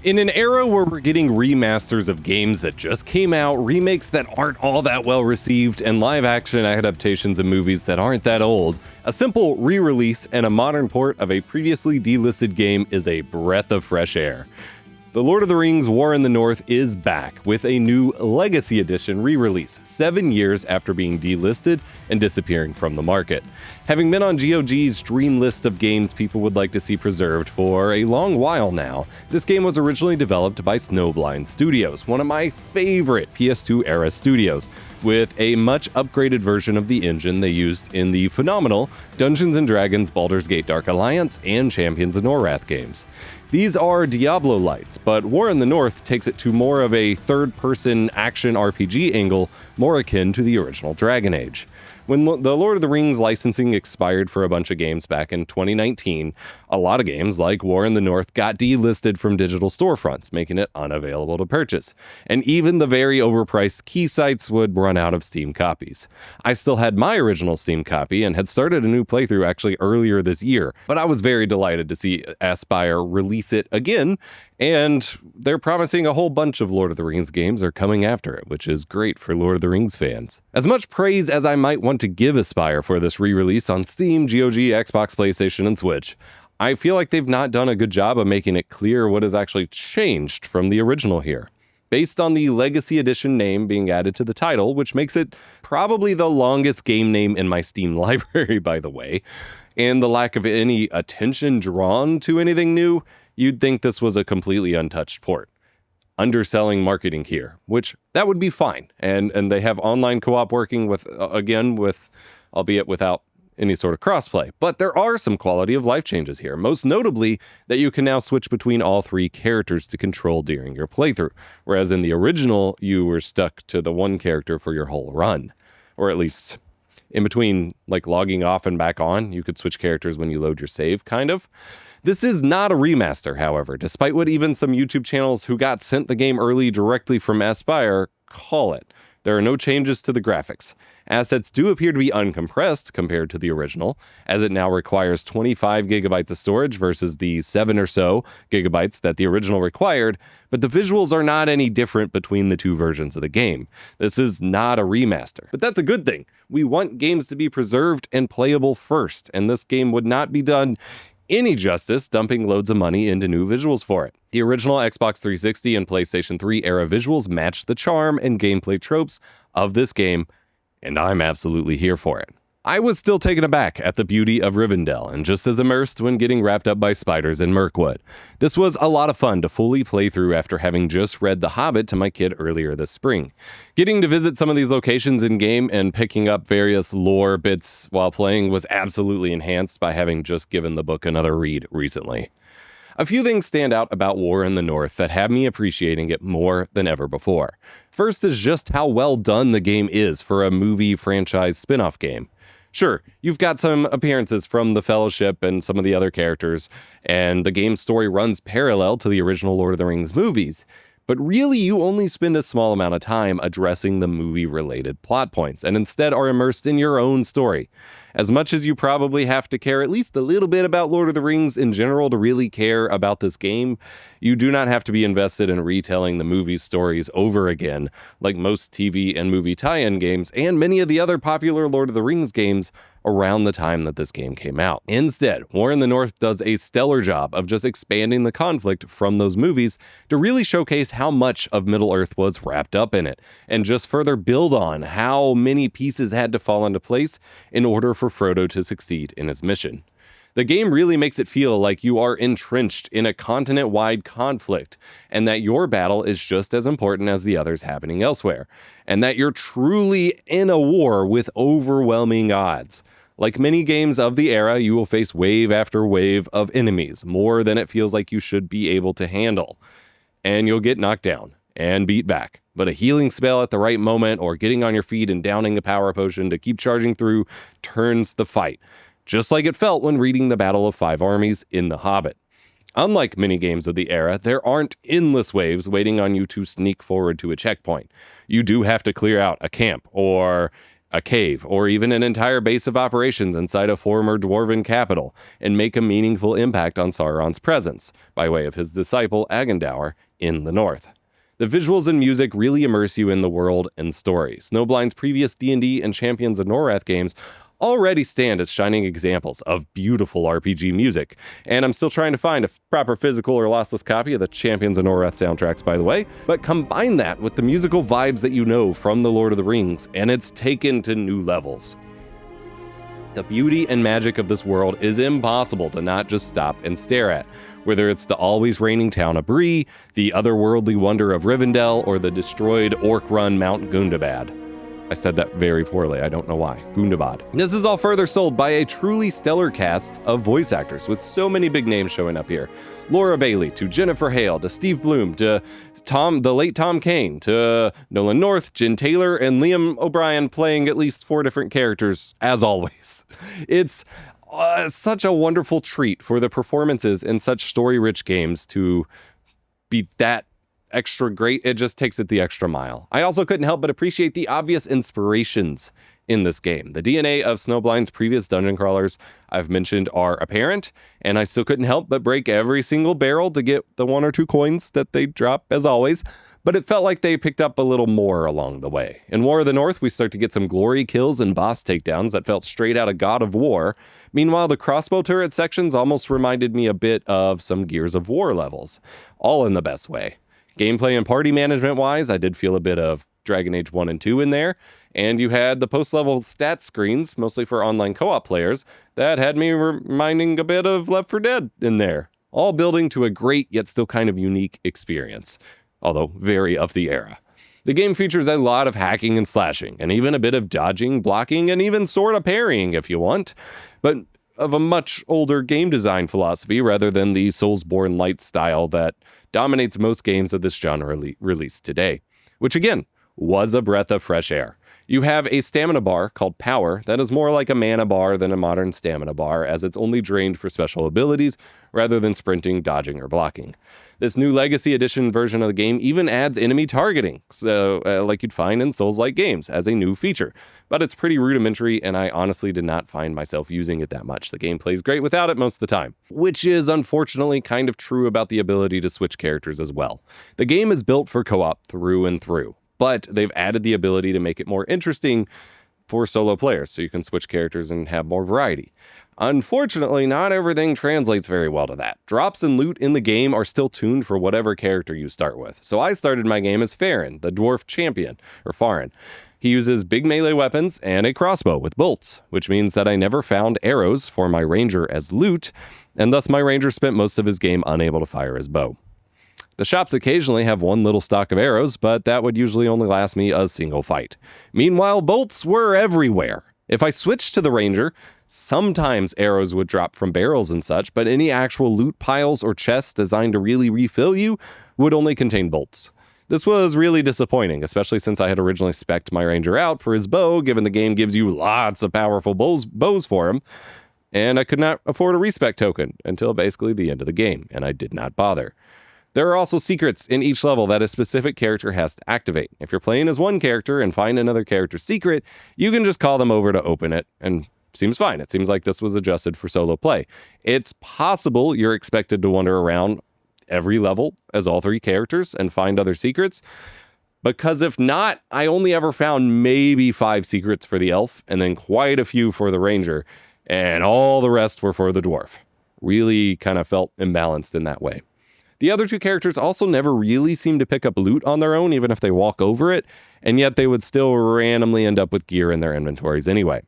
In an era where we're getting remasters of games that just came out, remakes that aren't all that well received, and live-action adaptations of movies that aren't that old, a simple re-release and a modern port of a previously delisted game is a breath of fresh air. The Lord of the Rings War in the North is back with a new Legacy Edition re-release, 7 years after being delisted and disappearing from the market. Having been on GOG's dream list of games people would like to see preserved for a long while now, this game was originally developed by Snowblind Studios, one of my favorite PS2-era studios, with a much upgraded version of the engine they used in the phenomenal Dungeons & Dragons Baldur's Gate Dark Alliance and Champions of Norrath games. These are Diablo-lights, but War in the North takes it to more of a third-person action RPG angle, more akin to the original Dragon Age. When the Lord of the Rings licensing expired for a bunch of games back in 2019, a lot of games like War in the North got delisted from digital storefronts, making it unavailable to purchase. And even the very overpriced key sites would run out of Steam copies. I still had my original Steam copy and had started a new playthrough actually earlier this year, but I was very delighted to see Aspyr release it again, and they're promising a whole bunch of Lord of the Rings games are coming after it, which is great for Lord of the Rings fans. As much praise as I might want to give Aspyr for this re-release on Steam, GOG, Xbox, PlayStation, and Switch, I feel like they've not done a good job of making it clear what has actually changed from the original here. Based on the Legacy Edition name being added to the title, which makes it probably the longest game name in my Steam library, by the way, and the lack of any attention drawn to anything new, you'd think this was a completely untouched port. Underselling marketing here, which that would be fine. And they have online co-op working with, albeit without any sort of crossplay. But there are some quality of life changes here, most notably that you can now switch between all three characters to control during your playthrough, whereas in the original, you were stuck to the one character for your whole run. Or at least in between, like logging off and back on, you could switch characters when you load your save, kind of. This is not a remaster, however, despite what even some YouTube channels who got sent the game early directly from Aspyr call it. There are no changes to the graphics. Assets do appear to be uncompressed compared to the original, as it now requires 25 gigabytes of storage versus the 7 or so gigabytes that the original required, but the visuals are not any different between the two versions of the game. This is not a remaster, but that's a good thing. We want games to be preserved and playable first, and this game would not be done any justice dumping loads of money into new visuals for it. The original Xbox 360 and PlayStation 3 era visuals match the charm and gameplay tropes of this game, and I'm absolutely here for it. I was still taken aback at the beauty of Rivendell and just as immersed when getting wrapped up by spiders in Mirkwood. This was a lot of fun to fully play through after having just read The Hobbit to my kid earlier this spring. Getting to visit some of these locations in-game and picking up various lore bits while playing was absolutely enhanced by having just given the book another read recently. A few things stand out about War in the North that have me appreciating it more than ever before. First is just how well done the game is for a movie franchise spin-off game. Sure, you've got some appearances from the Fellowship and some of the other characters, and the game's story runs parallel to the original Lord of the Rings movies, but really you only spend a small amount of time addressing the movie-related plot points, and instead are immersed in your own story. As much as you probably have to care at least a little bit about Lord of the Rings in general to really care about this game, you do not have to be invested in retelling the movie's stories over again, like most TV and movie tie-in games, and many of the other popular Lord of the Rings games around the time that this game came out. Instead, War in the North does a stellar job of just expanding the conflict from those movies to really showcase how much of Middle-earth was wrapped up in it, and just further build on how many pieces had to fall into place in order for Frodo to succeed in his mission. The game really makes it feel like you are entrenched in a continent-wide conflict, and that your battle is just as important as the others happening elsewhere, and that you're truly in a war with overwhelming odds. Like many games of the era, you will face wave after wave of enemies, more than it feels like you should be able to handle. And you'll get knocked down and beat back. But a healing spell at the right moment, or getting on your feet and downing a power potion to keep charging through, turns the fight. Just like it felt when reading the Battle of Five Armies in The Hobbit. Unlike many games of the era, there aren't endless waves waiting on you to sneak forward to a checkpoint. You do have to clear out a camp, or a cave, or even an entire base of operations inside a former dwarven capital, and make a meaningful impact on Sauron's presence, by way of his disciple Agandaur in the north. The visuals and music really immerse you in the world and story. Snowblind's previous D&D and Champions of Norrath games already stand as shining examples of beautiful RPG music, and I'm still trying to find a proper physical or lossless copy of the Champions of Norrath soundtracks, by the way, but combine that with the musical vibes that you know from The Lord of the Rings, and it's taken to new levels. The beauty and magic of this world is impossible to not just stop and stare at, whether it's the always raining town of Bree, the otherworldly wonder of Rivendell, or the destroyed orc-run Mount Gundabad. I said that very poorly, I don't know why. Gundabad. This is all further sold by a truly stellar cast of voice actors, with so many big names showing up here. Laura Bailey, to Jennifer Hale, to Steve Bloom, to the late Tom Kane, to Nolan North, Jen Taylor, and Liam O'Brien playing at least 4 different characters, as always. It's such a wonderful treat for the performances in such story-rich games to be that extra great. It just takes it the extra mile. I also couldn't help but appreciate the obvious inspirations in this game. The DNA of Snowblind's previous dungeon crawlers I've mentioned are apparent, and I still couldn't help but break every single barrel to get the 1 or 2 coins that they drop, as always, but it felt like they picked up a little more along the way. In War of the North, we start to get some glory kills and boss takedowns that felt straight out of God of War. Meanwhile, the crossbow turret sections almost reminded me a bit of some Gears of War levels, all in the best way. Gameplay and party management-wise, I did feel a bit of Dragon Age 1 and 2 in there, and you had the post-level stat screens, mostly for online co-op players, that had me reminding a bit of Left 4 Dead in there, all building to a great yet still kind of unique experience, although very of the era. The game features a lot of hacking and slashing, and even a bit of dodging, blocking, and even sort of parrying if you want, but of a much older game design philosophy rather than the Soulsborne light style that dominates most games of this genre released today, which again was a breath of fresh air. You have a stamina bar called Power that is more like a mana bar than a modern stamina bar, as it's only drained for special abilities rather than sprinting, dodging, or blocking. This new Legacy Edition version of the game even adds enemy targeting, like you'd find in Souls-like games, as a new feature. But it's pretty rudimentary, and I honestly did not find myself using it that much. The game plays great without it most of the time, which is unfortunately kind of true about the ability to switch characters as well. The game is built for co-op through and through, but they've added the ability to make it more interesting for solo players, so you can switch characters and have more variety. Unfortunately, not everything translates very well to that. Drops and loot in the game are still tuned for whatever character you start with. So I started my game as Farron, the dwarf champion, or Farron. He uses big melee weapons and a crossbow with bolts, which means that I never found arrows for my ranger as loot, and thus my ranger spent most of his game unable to fire his bow. The shops occasionally have one little stock of arrows, but that would usually only last me a single fight. Meanwhile, bolts were everywhere. If I switched to the ranger, sometimes arrows would drop from barrels and such, but any actual loot piles or chests designed to really refill you would only contain bolts. This was really disappointing, especially since I had originally spec'd my ranger out for his bow, given the game gives you lots of powerful bows for him, and I could not afford a respec token until basically the end of the game, and I did not bother. There are also secrets in each level that a specific character has to activate. If you're playing as one character and find another character's secret, you can just call them over to open it, and seems fine. It seems like this was adjusted for solo play. It's possible you're expected to wander around every level as all 3 characters and find other secrets, because if not, I only ever found maybe 5 secrets for the elf, and then quite a few for the ranger, and all the rest were for the dwarf. Really kind of felt imbalanced in that way. The other 2 characters also never really seem to pick up loot on their own, even if they walk over it, and yet they would still randomly end up with gear in their inventories anyway.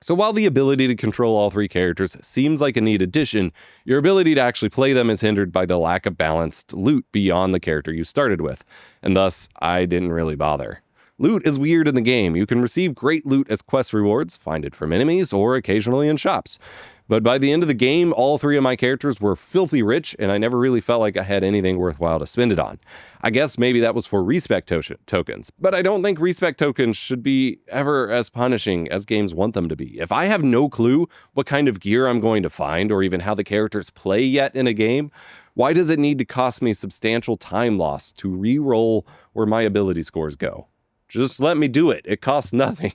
So while the ability to control all 3 characters seems like a neat addition, your ability to actually play them is hindered by the lack of balanced loot beyond the character you started with, and thus I didn't really bother. Loot is weird in the game. You can receive great loot as quest rewards, find it from enemies, or occasionally in shops. But by the end of the game, all 3 of my characters were filthy rich, and I never really felt like I had anything worthwhile to spend it on. I guess maybe that was for respec tokens, but I don't think respec tokens should be ever as punishing as games want them to be. If I have no clue what kind of gear I'm going to find, or even how the characters play yet in a game, why does it need to cost me substantial time loss to re-roll where my ability scores go? Just let me do it. It costs nothing.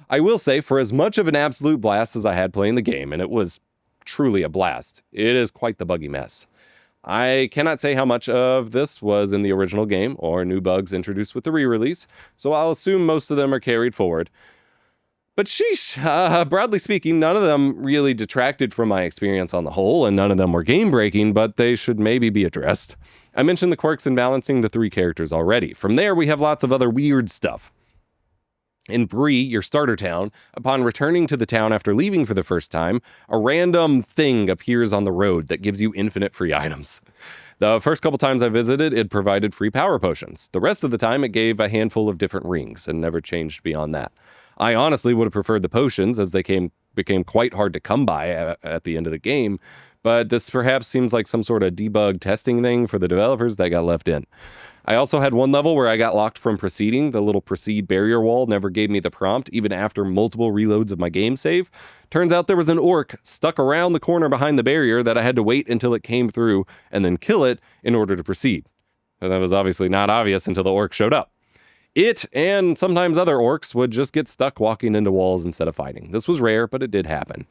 I will say, for as much of an absolute blast as I had playing the game, and it was truly a blast, it is quite the buggy mess. I cannot say how much of this was in the original game or new bugs introduced with the re-release, so I'll assume most of them are carried forward. But sheesh, broadly speaking, none of them really detracted from my experience on the whole, and none of them were game-breaking, but they should maybe be addressed. I mentioned the quirks in balancing the 3 characters already. From there, we have lots of other weird stuff. In Bree, your starter town, upon returning to the town after leaving for the first time, a random thing appears on the road that gives you infinite free items. The first couple times I visited, it provided free power potions. The rest of the time, it gave a handful of different rings and never changed beyond that. I honestly would have preferred the potions, as they became quite hard to come by at the end of the game, but this perhaps seems like some sort of debug testing thing for the developers that got left in. I also had one level where I got locked from proceeding. The little proceed barrier wall never gave me the prompt, even after multiple reloads of my game save. Turns out there was an orc stuck around the corner behind the barrier that I had to wait until it came through and then kill it in order to proceed. And that was obviously not obvious until the orc showed up. It, and sometimes other orcs, would just get stuck walking into walls instead of fighting. This was rare, but it did happen.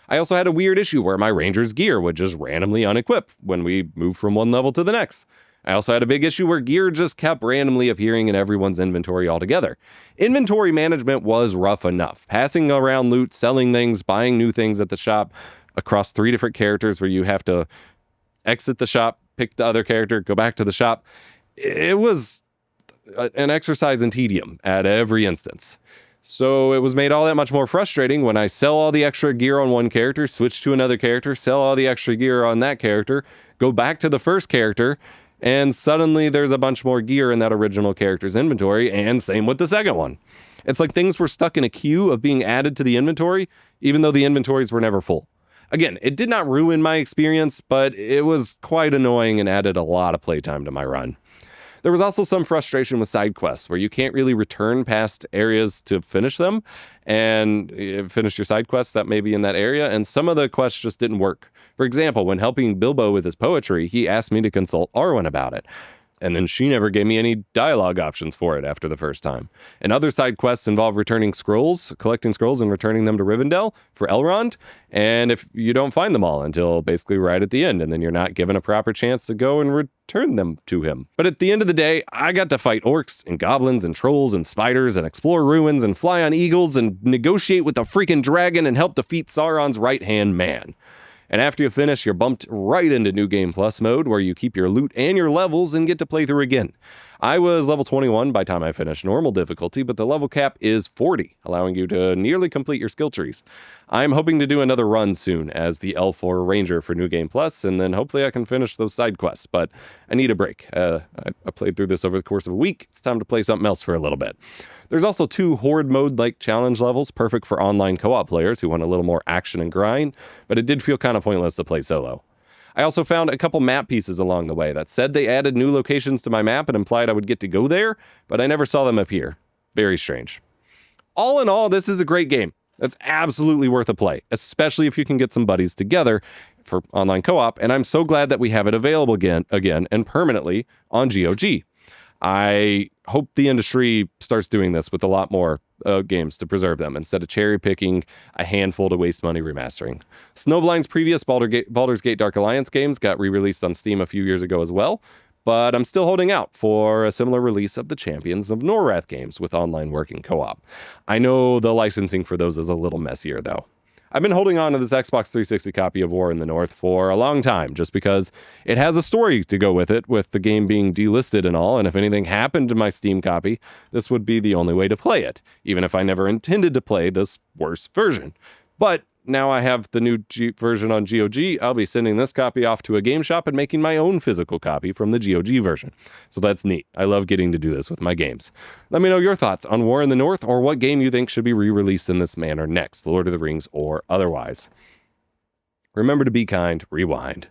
I also had a weird issue where my ranger's gear would just randomly unequip when we moved from one level to the next. I also had a big issue where gear just kept randomly appearing in everyone's inventory altogether. Inventory management was rough enough. Passing around loot, selling things, buying new things at the shop across 3 different characters where you have to exit the shop, pick the other character, go back to the shop. It was an exercise in tedium at every instance. So it was made all that much more frustrating when I sell all the extra gear on one character, switch to another character, sell all the extra gear on that character, go back to the first character, and suddenly there's a bunch more gear in that original character's inventory, and same with the second one. It's like things were stuck in a queue of being added to the inventory, even though the inventories were never full. Again, it did not ruin my experience, but it was quite annoying and added a lot of playtime to my run. There was also some frustration with side quests where you can't really return past areas to finish them and finish your side quests that may be in that area, and some of the quests just didn't work. For example, when helping Bilbo with his poetry, he asked me to consult Arwen about it. And then she never gave me any dialogue options for it after the first time. And other side quests involve returning scrolls, collecting scrolls and returning them to Rivendell for Elrond. And if you don't find them all until basically right at the end, and then you're not given a proper chance to go and return them to him. But at the end of the day, I got to fight orcs and goblins and trolls and spiders and explore ruins and fly on eagles and negotiate with a freaking dragon and help defeat Sauron's right-hand man. And after you finish, you're bumped right into New Game Plus mode, where you keep your loot and your levels and get to play through again. I was level 21 by the time I finished normal difficulty, but the level cap is 40, allowing you to nearly complete your skill trees. I'm hoping to do another run soon as the L4 Ranger for New Game Plus, and then hopefully I can finish those side quests, but I need a break. I played through this over the course of a week. It's time to play something else for a little bit. There's also 2 horde mode-like challenge levels, perfect for online co-op players who want a little more action and grind, but it did feel kind of pointless to play solo. I also found a couple map pieces along the way that said they added new locations to my map and implied I would get to go there, but I never saw them appear. Very strange. All in all, this is a great game. That's absolutely worth a play, especially if you can get some buddies together for online co-op, and I'm so glad that we have it available again and permanently on GOG. I hope the industry starts doing this with a lot more games to preserve them, instead of cherry-picking a handful to waste money remastering. Snowblind's previous Baldur's Gate Dark Alliance games got re-released on Steam a few years ago as well, but I'm still holding out for a similar release of the Champions of Norrath games with online working co-op. I know the licensing for those is a little messier, though. I've been holding on to this Xbox 360 copy of War in the North for a long time, just because it has a story to go with it, with the game being delisted and all, and if anything happened to my Steam copy, this would be the only way to play it, even if I never intended to play this worse version. But now I have the new version on GOG, I'll be sending this copy off to a game shop and making my own physical copy from the GOG version. So that's neat. I love getting to do this with my games. Let me know your thoughts on War in the North, or what game you think should be re-released in this manner next, Lord of the Rings or otherwise. Remember to be kind, rewind.